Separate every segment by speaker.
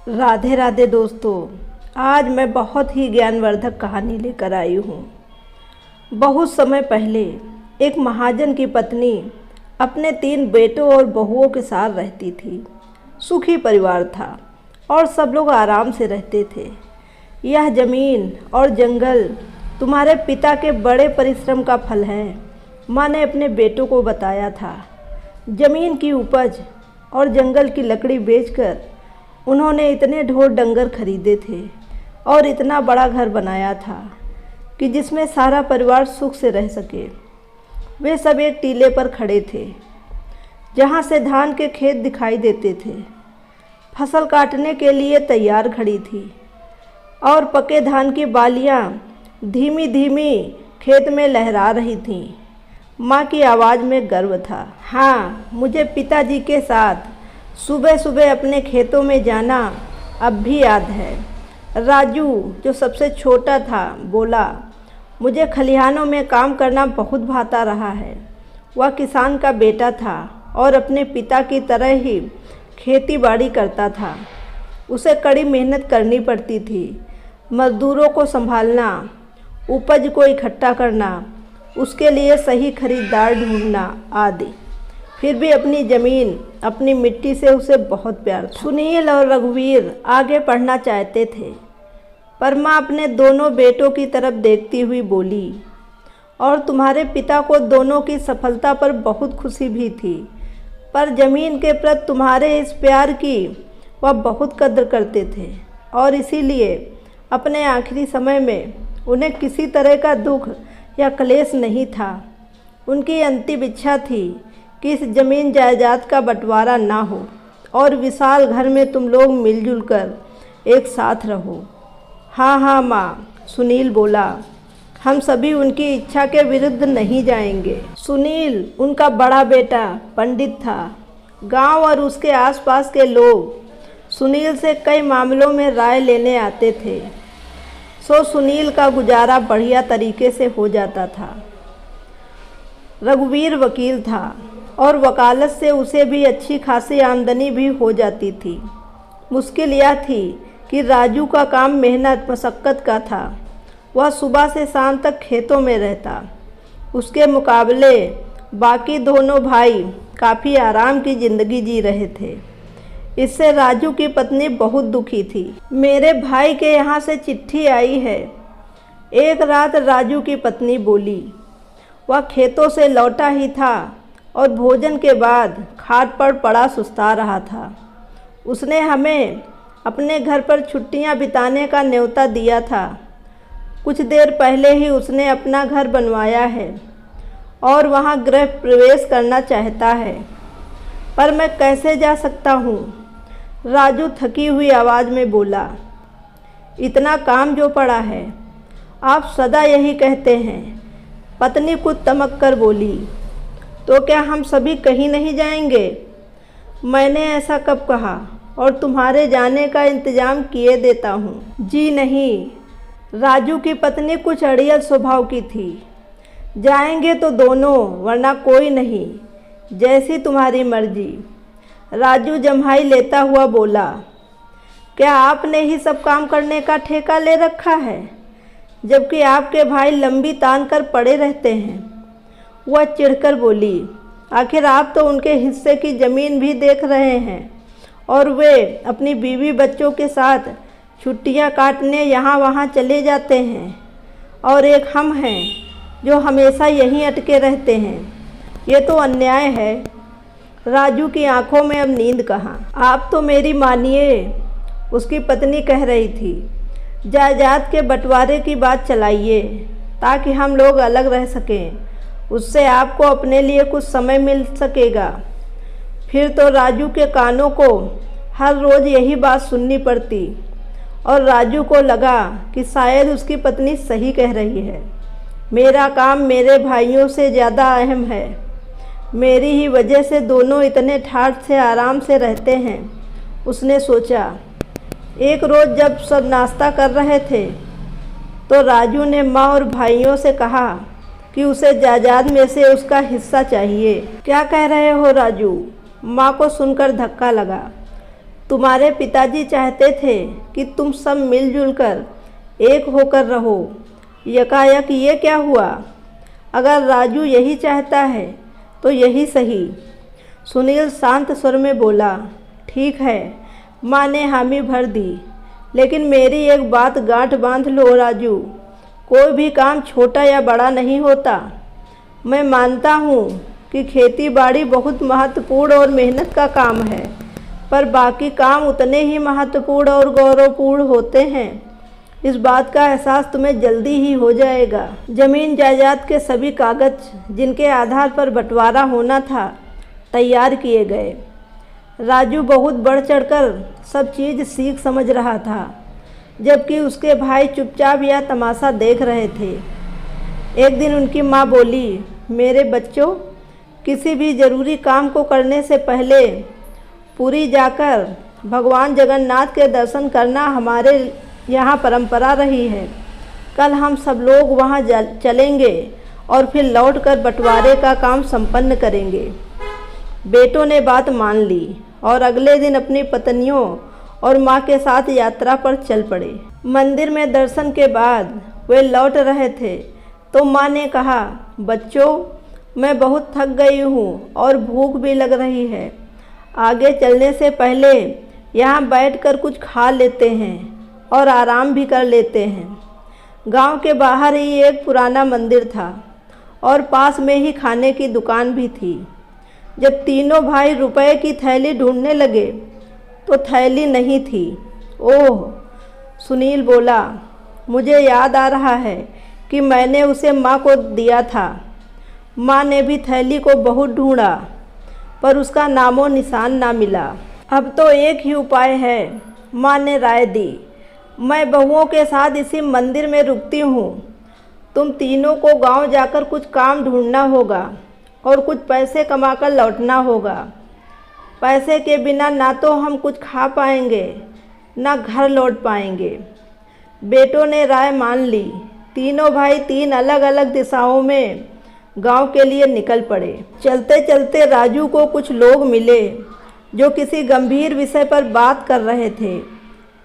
Speaker 1: राधे राधे दोस्तों। आज मैं बहुत ही ज्ञानवर्धक कहानी लेकर आई हूँ। बहुत समय पहले एक महाजन की पत्नी अपने 3 बेटों और बहुओं के साथ रहती थी। सुखी परिवार था और सब लोग आराम से रहते थे। यह ज़मीन और जंगल तुम्हारे पिता के बड़े परिश्रम का फल है, माँ ने अपने बेटों को बताया था। ज़मीन की उपज और जंगल की लकड़ी बेचकर उन्होंने इतने ढोर डंगर खरीदे थे और इतना बड़ा घर बनाया था कि जिसमें सारा परिवार सुख से रह सके। वे सब एक टीले पर खड़े थे जहाँ से धान के खेत दिखाई देते थे। फसल काटने के लिए तैयार खड़ी थी और पके धान की बालियाँ धीमी धीमी खेत में लहरा रही थीं। माँ की आवाज़ में गर्व था। हाँ, मुझे पिताजी के साथ सुबह सुबह अपने खेतों में जाना अब भी याद है। राजू, जो सबसे छोटा था, बोला, मुझे खलिहानों में काम करना बहुत भाता रहा है। वह किसान का बेटा था और अपने पिता की तरह ही खेती बाड़ी करता था। उसे कड़ी मेहनत करनी पड़ती थी। मजदूरों को संभालना, उपज को इकट्ठा करना, उसके लिए सही खरीदार ढूंढना आदि। फिर भी अपनी ज़मीन, अपनी मिट्टी से उसे बहुत प्यार था। सुनील और रघुवीर आगे पढ़ना चाहते थे, पर माँ अपने दोनों बेटों की तरफ देखती हुई बोली, और तुम्हारे पिता को दोनों की सफलता पर बहुत खुशी भी थी, पर ज़मीन के प्रति तुम्हारे इस प्यार की वह बहुत कद्र करते थे और इसीलिए अपने आखिरी समय में उन्हें किसी तरह का दुख या क्लेश नहीं था। उनकी अंतिम इच्छा थी कि इस ज़मीन जायदाद का बंटवारा ना हो और विशाल घर में तुम लोग मिलजुल कर एक साथ रहो। हाँ हाँ माँ, सुनील बोला, हम सभी उनकी इच्छा के विरुद्ध नहीं जाएंगे। सुनील, उनका बड़ा बेटा, पंडित था। गांव और उसके आसपास के लोग सुनील से कई मामलों में राय लेने आते थे, सो सुनील का गुजारा बढ़िया तरीके से हो जाता था। रघुवीर वकील था और वकालत से उसे भी अच्छी खासी आमदनी भी हो जाती थी। मुश्किल यह थी कि राजू का काम मेहनत मशक्क़त का था। वह सुबह से शाम तक खेतों में रहता। उसके मुकाबले बाकी दोनों भाई काफ़ी आराम की ज़िंदगी जी रहे थे। इससे राजू की पत्नी बहुत दुखी थी। मेरे भाई के यहाँ से चिट्ठी आई है, एक रात राजू की पत्नी बोली। वह खेतों से लौटा ही था और भोजन के बाद खाट पर पड़ा सुस्ता रहा था। उसने हमें अपने घर पर छुट्टियां बिताने का न्योता दिया था। कुछ देर पहले ही उसने अपना घर बनवाया है और वहां गृह प्रवेश करना चाहता है, पर मैं कैसे जा सकता हूँ? राजू थकी हुई आवाज़ में बोला। इतना काम जो पड़ा है, आप सदा यही कहते हैं, पत्नी कुछ तमक कर बोली। तो क्या हम सभी कहीं नहीं जाएंगे? मैंने ऐसा कब कहा, और तुम्हारे जाने का इंतज़ाम किए देता हूँ। जी नहीं, राजू की पत्नी कुछ अड़ियल स्वभाव की थी। जाएंगे तो दोनों, वरना कोई नहीं, जैसी तुम्हारी मर्जी। राजू जम्हाई लेता हुआ बोला। क्या आपने ही सब काम करने का ठेका ले रखा है, जबकि आपके भाई लंबी तान कर पड़े रहते हैं? वह चिढ़कर बोली। आखिर आप तो उनके हिस्से की ज़मीन भी देख रहे हैं और वे अपनी बीवी बच्चों के साथ छुट्टियां काटने यहाँ वहाँ चले जाते हैं, और एक हम हैं जो हमेशा यहीं अटके रहते हैं। ये तो अन्याय है। राजू की आंखों में अब नींद कहाँ। आप तो मेरी मानिए, उसकी पत्नी कह रही थी। जायदाद के बंटवारे की बात चलाइए ताकि हम लोग अलग रह सकें। उससे आपको अपने लिए कुछ समय मिल सकेगा। फिर तो राजू के कानों को हर रोज़ यही बात सुननी पड़ती और राजू को लगा कि शायद उसकी पत्नी सही कह रही है। मेरा काम मेरे भाइयों से ज़्यादा अहम है। मेरी ही वजह से दोनों इतने ठाठ से आराम से रहते हैं, उसने सोचा। एक रोज़ जब सब नाश्ता कर रहे थे तो राजू ने माँ और भाइयों से कहा कि उसे जायदाद में से उसका हिस्सा चाहिए। क्या कह रहे हो राजू? माँ को सुनकर धक्का लगा। तुम्हारे पिताजी चाहते थे कि तुम सब मिलजुल कर एक होकर रहो। यकायक ये क्या हुआ? अगर राजू यही चाहता है तो यही सही। सुनील शांत स्वर में बोला, ठीक है। माँ ने हामी भर दी। लेकिन मेरी एक बात गांठ बांध लो राजू, कोई भी काम छोटा या बड़ा नहीं होता। मैं मानता हूँ कि खेती बाड़ी बहुत महत्वपूर्ण और मेहनत का काम है, पर बाकी काम उतने ही महत्वपूर्ण और गौरवपूर्ण होते हैं। इस बात का एहसास तुम्हें जल्दी ही हो जाएगा। जमीन जायदाद के सभी कागज जिनके आधार पर बंटवारा होना था तैयार किए गए। राजू बहुत बढ़ चढ़कर सब चीज़ सीख समझ रहा था, जबकि उसके भाई चुपचाप यह तमाशा देख रहे थे। एक दिन उनकी माँ बोली, मेरे बच्चों, किसी भी ज़रूरी काम को करने से पहले पुरी जाकर भगवान जगन्नाथ के दर्शन करना हमारे यहाँ परंपरा रही है। कल हम सब लोग वहाँ चलेंगे और फिर लौटकर बंटवारे का काम संपन्न करेंगे। बेटों ने बात मान ली और अगले दिन अपनी पत्नियों और माँ के साथ यात्रा पर चल पड़े। मंदिर में दर्शन के बाद वे लौट रहे थे तो माँ ने कहा, बच्चों, मैं बहुत थक गई हूँ और भूख भी लग रही है। आगे चलने से पहले यहाँ बैठकर कुछ खा लेते हैं और आराम भी कर लेते हैं। गांव के बाहर ही एक पुराना मंदिर था और पास में ही खाने की दुकान भी थी। जब तीनों भाई रुपए की थैली ढूंढने लगे तो थैली नहीं थी। ओह, सुनील बोला, मुझे याद आ रहा है कि मैंने उसे माँ को दिया था। माँ ने भी थैली को बहुत ढूंढा पर उसका नामो निशान ना मिला। अब तो एक ही उपाय है, माँ ने राय दी। मैं बहुओं के साथ इसी मंदिर में रुकती हूँ। तुम तीनों को गांव जाकर कुछ काम ढूंढना होगा और कुछ पैसे कमाकर लौटना होगा। पैसे के बिना ना तो हम कुछ खा पाएंगे ना घर लौट पाएंगे। बेटों ने राय मान ली। तीनों भाई तीन अलग अलग दिशाओं में गांव के लिए निकल पड़े। चलते चलते राजू को कुछ लोग मिले जो किसी गंभीर विषय पर बात कर रहे थे।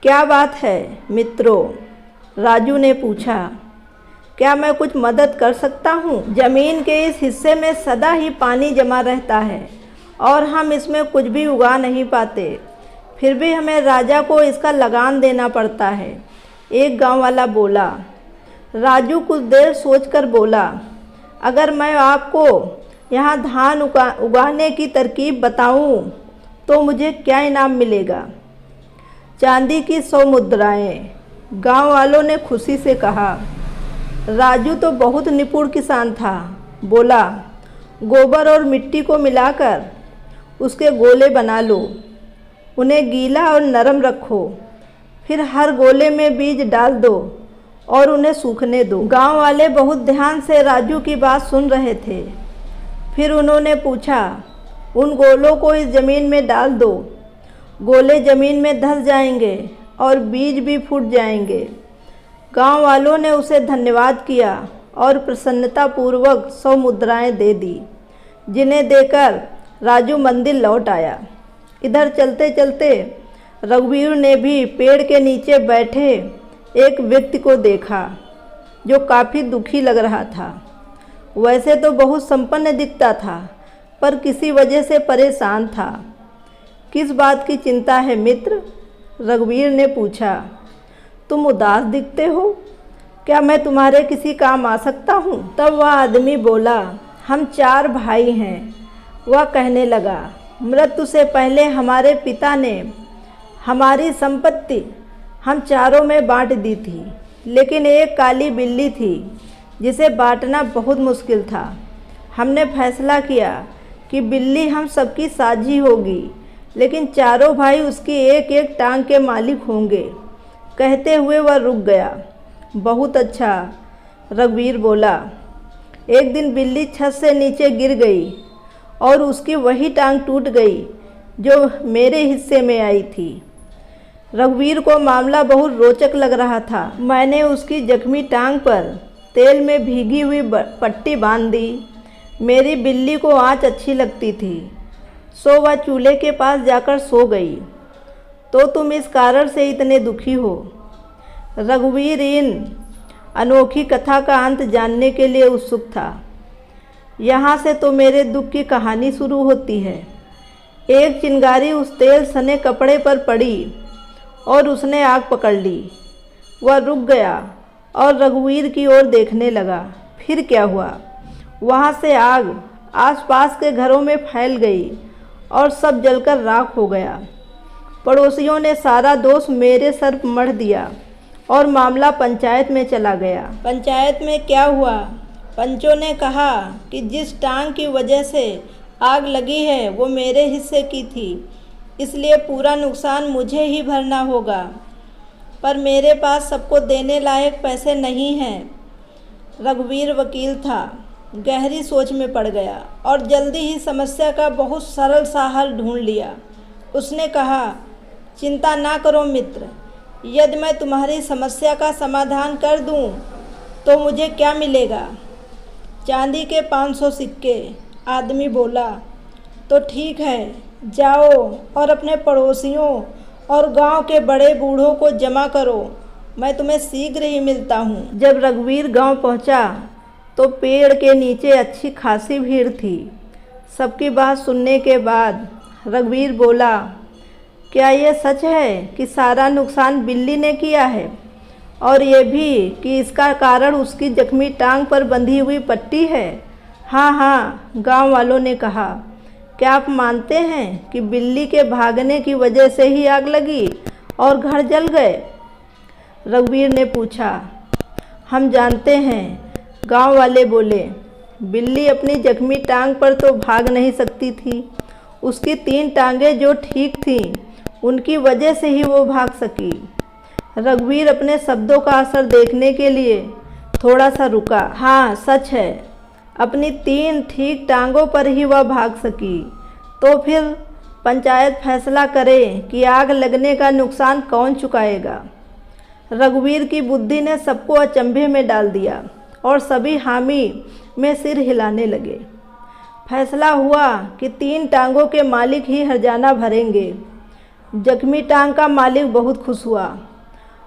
Speaker 1: क्या बात है मित्रों? राजू ने पूछा। क्या मैं कुछ मदद कर सकता हूँ? जमीन के इस हिस्से में सदा ही पानी जमा रहता है और हम इसमें कुछ भी उगा नहीं पाते। फिर भी हमें राजा को इसका लगान देना पड़ता है, एक गांव वाला बोला। राजू कुछ देर सोचकर बोला, अगर मैं आपको यहाँ धान उगाने की तरकीब बताऊँ तो मुझे क्या इनाम मिलेगा? चांदी की 100 मुद्राएं। गांव वालों ने खुशी से कहा। राजू तो बहुत निपुण किसान था। बोला, गोबर और मिट्टी को मिलाकर उसके गोले बना लो, उन्हें गीला और नरम रखो, फिर हर गोले में बीज डाल दो और उन्हें सूखने दो। गांव वाले बहुत ध्यान से राजू की बात सुन रहे थे। फिर उन्होंने पूछा, उन गोलों को इस ज़मीन में डाल दो। गोले ज़मीन में धंस जाएंगे और बीज भी फूट जाएंगे। गांव वालों ने उसे धन्यवाद किया और प्रसन्नतापूर्वक 100 मुद्राएं दे दी, जिन्हें देकर राजू मंदिर लौट आया। इधर चलते चलते रघुवीर ने भी पेड़ के नीचे बैठे एक व्यक्ति को देखा जो काफ़ी दुखी लग रहा था। वैसे तो बहुत संपन्न दिखता था पर किसी वजह से परेशान था। किस बात की चिंता है मित्र? रघुवीर ने पूछा। तुम उदास दिखते हो, क्या मैं तुम्हारे किसी काम आ सकता हूँ? तब वह आदमी बोला, हम 4 भाई हैं। वह कहने लगा, मृत्यु से पहले हमारे पिता ने हमारी संपत्ति हम चारों में बांट दी थी, लेकिन एक काली बिल्ली थी जिसे बांटना बहुत मुश्किल था। हमने फैसला किया कि बिल्ली हम सबकी साझी होगी, लेकिन चारों भाई उसकी एक एक टांग के मालिक होंगे। कहते हुए वह रुक गया। बहुत अच्छा, रघुवीर बोला। एक दिन बिल्ली छत से नीचे गिर गई और उसकी वही टांग टूट गई जो मेरे हिस्से में आई थी। रघुवीर को मामला बहुत रोचक लग रहा था। मैंने उसकी जख्मी टांग पर तेल में भीगी हुई पट्टी बांध दी। मेरी बिल्ली को आँच अच्छी लगती थी, सो वह चूल्हे के पास जाकर सो गई। तो तुम इस कारण से इतने दुखी हो। रघुवीर इन अनोखी कथा का अंत जानने के लिए उत्सुक था। यहाँ से तो मेरे दुख की कहानी शुरू होती है। एक चिंगारी उस तेल सने कपड़े पर पड़ी और उसने आग पकड़ ली। वह रुक गया और रघुवीर की ओर देखने लगा। फिर क्या हुआ? वहाँ से आग आसपास के घरों में फैल गई और सब जलकर राख हो गया। पड़ोसियों ने सारा दोष मेरे सर मढ़ दिया और मामला पंचायत में चला गया। पंचायत में क्या हुआ? पंचों ने कहा कि जिस टांग की वजह से आग लगी है वो मेरे हिस्से की थी, इसलिए पूरा नुकसान मुझे ही भरना होगा। पर मेरे पास सबको देने लायक पैसे नहीं हैं। रघुवीर वकील था, गहरी सोच में पड़ गया और जल्दी ही समस्या का बहुत सरल सा हल ढूंढ लिया। उसने कहा, चिंता ना करो मित्र, यदि मैं तुम्हारी समस्या का समाधान कर दूं तो मुझे क्या मिलेगा? चांदी के 500 सिक्के। आदमी बोला, तो ठीक है, जाओ और अपने पड़ोसियों और गांव के बड़े बूढ़ों को जमा करो, मैं तुम्हें शीघ्र ही मिलता हूँ। जब रघुवीर गांव पहुंचा तो पेड़ के नीचे अच्छी खासी भीड़ थी। सबकी बात सुनने के बाद रघुवीर बोला, क्या ये सच है कि सारा नुकसान बिल्ली ने किया है और ये भी कि इसका कारण उसकी जख्मी टांग पर बंधी हुई पट्टी है? हाँ हाँ, गांव वालों ने कहा। क्या आप मानते हैं कि बिल्ली के भागने की वजह से ही आग लगी और घर जल गए? रघुवीर ने पूछा। हम जानते हैं, गांव वाले बोले। बिल्ली अपनी जख्मी टांग पर तो भाग नहीं सकती थी। उसकी 3 टांगें जो ठीक थीं उनकी वजह से ही वो भाग सकी। रघुवीर अपने शब्दों का असर देखने के लिए थोड़ा सा रुका। हाँ सच है, अपनी 3 ठीक टांगों पर ही वह भाग सकी। तो फिर पंचायत फैसला करे कि आग लगने का नुकसान कौन चुकाएगा। रघुवीर की बुद्धि ने सबको अचंभे में डाल दिया और सभी हामी में सिर हिलाने लगे। फैसला हुआ कि 3 टांगों के मालिक ही हर्जाना भरेंगे। जख्मी टांग का मालिक बहुत खुश हुआ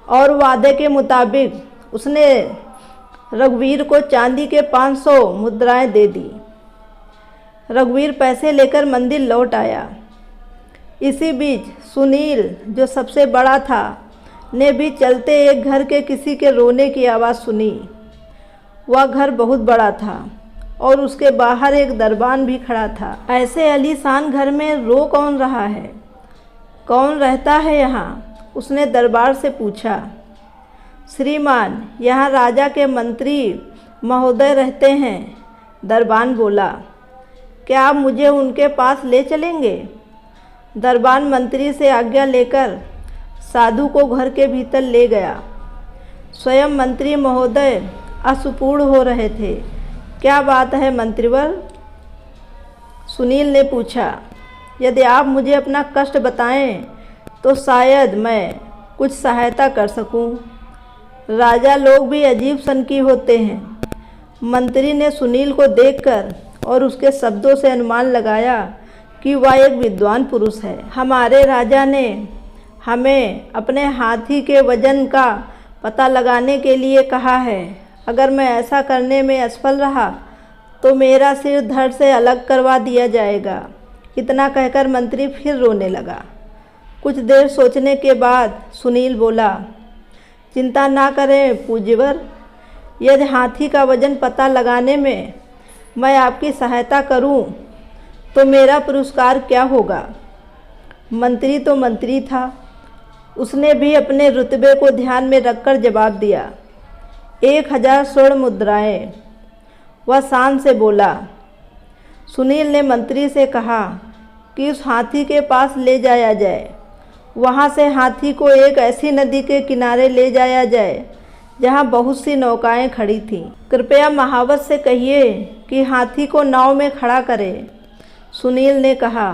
Speaker 1: और वादे के मुताबिक उसने रघुवीर को चांदी के 500 मुद्राएं दे दी। रघुवीर पैसे लेकर मंदिर लौट आया। इसी बीच सुनील, जो सबसे बड़ा था, ने भी चलते एक घर के किसी के रोने की आवाज़ सुनी। वह घर बहुत बड़ा था और उसके बाहर एक दरबान भी खड़ा था। ऐसे आलीशान घर में रो कौन रहा है? कौन रहता है यहाँ? उसने दरबार से पूछा। श्रीमान, यहाँ राजा के मंत्री महोदय रहते हैं, दरबान बोला। क्या आप मुझे उनके पास ले चलेंगे? दरबान मंत्री से आज्ञा लेकर साधु को घर के भीतर ले गया। स्वयं मंत्री महोदय असुपूर्ण हो रहे थे। क्या बात है मंत्रीवर? सुनील ने पूछा। यदि आप मुझे अपना कष्ट बताएं तो शायद मैं कुछ सहायता कर सकूं। राजा लोग भी अजीब सन की होते हैं। मंत्री ने सुनील को देखकर और उसके शब्दों से अनुमान लगाया कि वह एक विद्वान पुरुष है। हमारे राजा ने हमें अपने हाथी के वजन का पता लगाने के लिए कहा है। अगर मैं ऐसा करने में असफल रहा तो मेरा सिर धड़ से अलग करवा दिया जाएगा। इतना कहकर मंत्री फिर रोने लगा। कुछ देर सोचने के बाद सुनील बोला, चिंता ना करें पूज्यवर, यदि हाथी का वजन पता लगाने में मैं आपकी सहायता करूं तो मेरा पुरस्कार क्या होगा? मंत्री तो मंत्री था, उसने भी अपने रुतबे को ध्यान में रखकर जवाब दिया, 1000 स्वर्ण मुद्राएं। वह शान से बोला। सुनील ने मंत्री से कहा कि उस हाथी के पास ले जाया जाए। वहाँ से हाथी को एक ऐसी नदी के किनारे ले जाया जाए जहाँ बहुत सी नौकाएं खड़ी थीं। कृपया महावत से कहिए कि हाथी को नाव में खड़ा करे। सुनील ने कहा।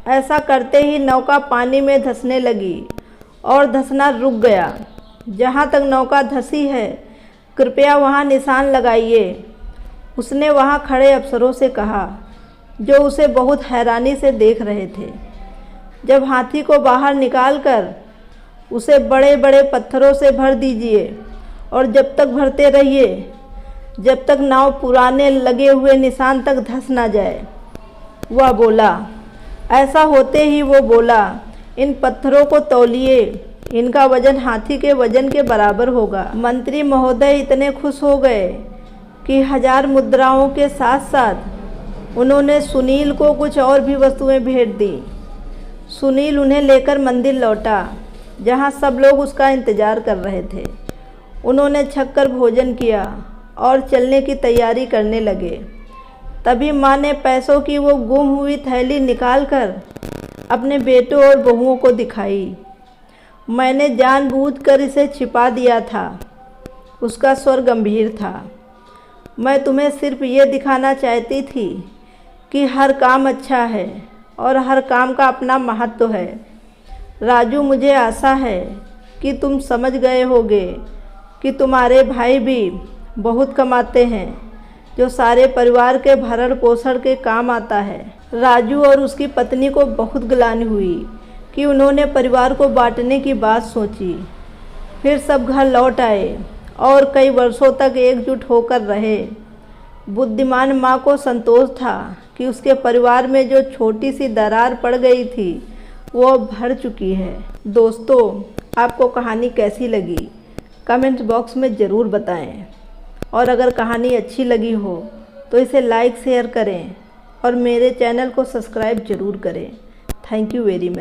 Speaker 1: ऐसा करते ही नौका पानी में धंसने लगी और धंसना रुक गया। जहाँ तक नौका धंसी है, कृपया वहाँ निशान लगाइए। उसने वहाँ खड़े अफसरों से कहा, जो उसे बहुत हैरानी से देख रहे थे। जब हाथी को बाहर निकालकर उसे बड़े बड़े पत्थरों से भर दीजिए और जब तक भरते रहिए जब तक नाव पुराने लगे हुए निशान तक धंस ना जाए। वह बोला। ऐसा होते ही वो बोला, इन पत्थरों को तौलिए, इनका वजन हाथी के वजन के बराबर होगा। मंत्री महोदय इतने खुश हो गए कि 1000 मुद्राओं के साथ साथ उन्होंने सुनील को कुछ और भी वस्तुएं भेंट दी। सुनील उन्हें लेकर मंदिर लौटा जहां सब लोग उसका इंतज़ार कर रहे थे। उन्होंने छककर भोजन किया और चलने की तैयारी करने लगे। तभी माँ ने पैसों की वो गुम हुई थैली निकालकर अपने बेटों और बहुओं को दिखाई। मैंने जानबूझकर इसे छिपा दिया था। उसका स्वर गंभीर था। मैं तुम्हें सिर्फ ये दिखाना चाहती थी कि हर काम अच्छा है और हर काम का अपना महत्व है। राजू, मुझे आशा है कि तुम समझ गए होगे कि तुम्हारे भाई भी बहुत कमाते हैं जो सारे परिवार के भरण पोषण के काम आता है। राजू और उसकी पत्नी को बहुत ग्लानि हुई कि उन्होंने परिवार को बांटने की बात सोची। फिर सब घर लौट आए और कई वर्षों तक एकजुट होकर रहे। बुद्धिमान माँ को संतोष था कि उसके परिवार में जो छोटी सी दरार पड़ गई थी वो भर चुकी है। दोस्तों, आपको कहानी कैसी लगी कमेंट बॉक्स में ज़रूर बताएं और अगर कहानी अच्छी लगी हो तो इसे लाइक शेयर करें और मेरे चैनल को सब्सक्राइब ज़रूर करें। Thank you very much.